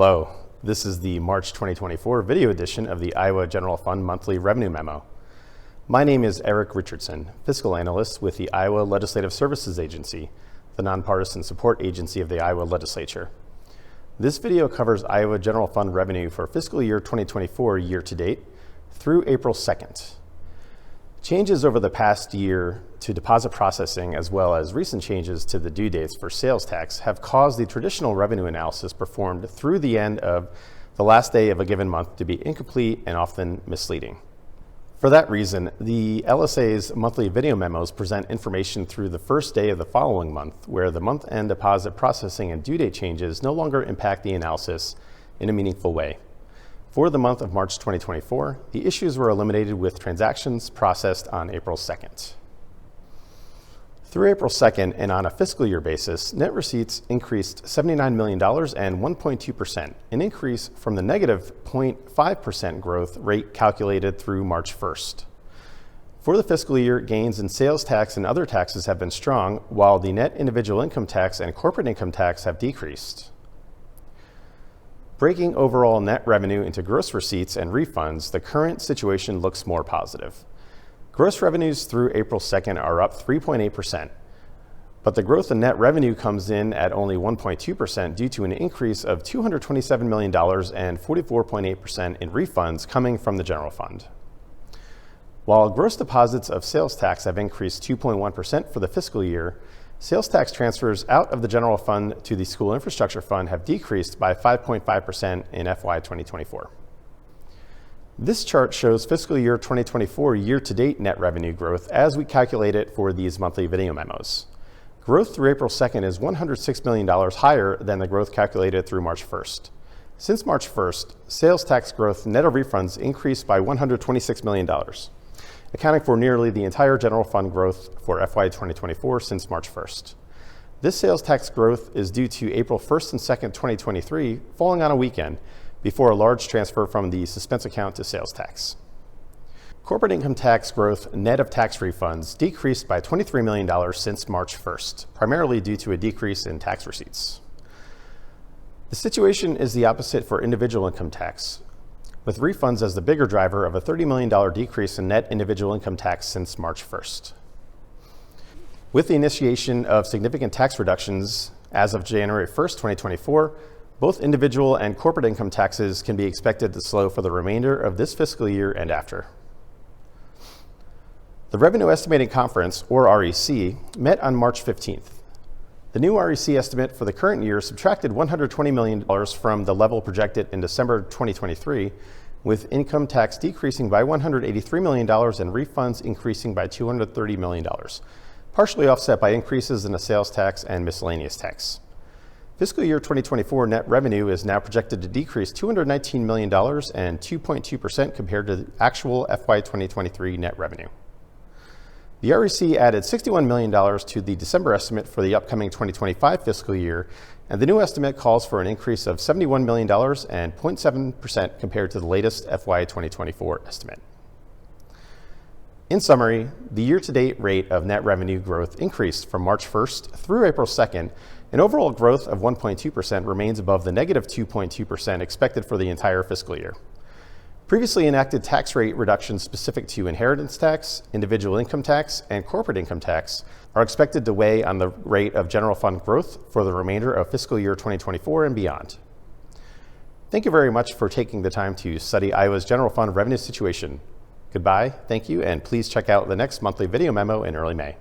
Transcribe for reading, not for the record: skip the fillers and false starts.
Hello, this is the March 2024 video edition of the Iowa General Fund Monthly Revenue Memo. My name is Eric Richardson, Fiscal Analyst with the Iowa Legislative Services Agency, the nonpartisan support agency of the Iowa Legislature. This video covers Iowa General Fund revenue for fiscal year 2024 year-to-date through April 2nd. Changes over the past year to deposit processing, as well as recent changes to the due dates for sales tax, have caused the traditional revenue analysis performed through the end of the last day of a given month to be incomplete and often misleading. For that reason, the LSA's monthly video memos present information through the first day of the following month, where the month-end deposit processing and due date changes no longer impact the analysis in a meaningful way. For the month of March 2024, the issues were eliminated with transactions processed on April 2nd. Through April 2nd and on a fiscal year basis, net receipts increased $79 million and 1.2%, an increase from the negative 0.5% growth rate calculated through March 1st. For the fiscal year, gains in sales tax and other taxes have been strong, while the net individual income tax and corporate income tax have decreased. Breaking overall net revenue into gross receipts and refunds, the current situation looks more positive. Gross revenues through April 2nd are up 3.8%, but the growth in net revenue comes in at only 1.2% due to an increase of $227 million and 44.8% in refunds coming from the general fund. While gross deposits of sales tax have increased 2.1% for the fiscal year, sales tax transfers out of the general fund to the school infrastructure fund have decreased by 5.5% in FY 2024. This chart shows fiscal year 2024 year-to-date net revenue growth as we calculate it for these monthly video memos. Growth through April 2nd is $106 million higher than the growth calculated through March 1st. Since March 1st, sales tax growth net of refunds increased by $126 million, accounting for nearly the entire general fund growth for FY 2024 since March 1st. This sales tax growth is due to April 1st and 2nd, 2023 falling on a weekend before a large transfer from the suspense account to sales tax. Corporate income tax growth net of tax refunds decreased by $23 million since March 1st, primarily due to a decrease in tax receipts. The situation is the opposite for individual income tax, with refunds as the bigger driver of a $30 million decrease in net individual income tax since March 1st. With the initiation of significant tax reductions as of January 1st, 2024, both individual and corporate income taxes can be expected to slow for the remainder of this fiscal year and after. The Revenue Estimating Conference, or REC, met on March 15th. The new REC estimate for the current year subtracted $120 million from the level projected in December 2023, with income tax decreasing by $183 million and refunds increasing by $230 million, partially offset by increases in the sales tax and miscellaneous tax. Fiscal year 2024 net revenue is now projected to decrease $219 million and 2.2% compared to the actual FY 2023 net revenue. The REC added $61 million to the December estimate for the upcoming 2025 fiscal year, and the new estimate calls for an increase of $71 million and 0.7% compared to the latest FY 2024 estimate. In summary, the year-to-date rate of net revenue growth increased from March 1st through April 2nd, and overall growth of 1.2% remains above the negative 2.2% expected for the entire fiscal year. Previously enacted tax rate reductions specific to inheritance tax, individual income tax, and corporate income tax are expected to weigh on the rate of general fund growth for the remainder of fiscal year 2024 and beyond. Thank you very much for taking the time to study Iowa's general fund revenue situation. Goodbye, thank you, and please check out the next monthly video memo in early May.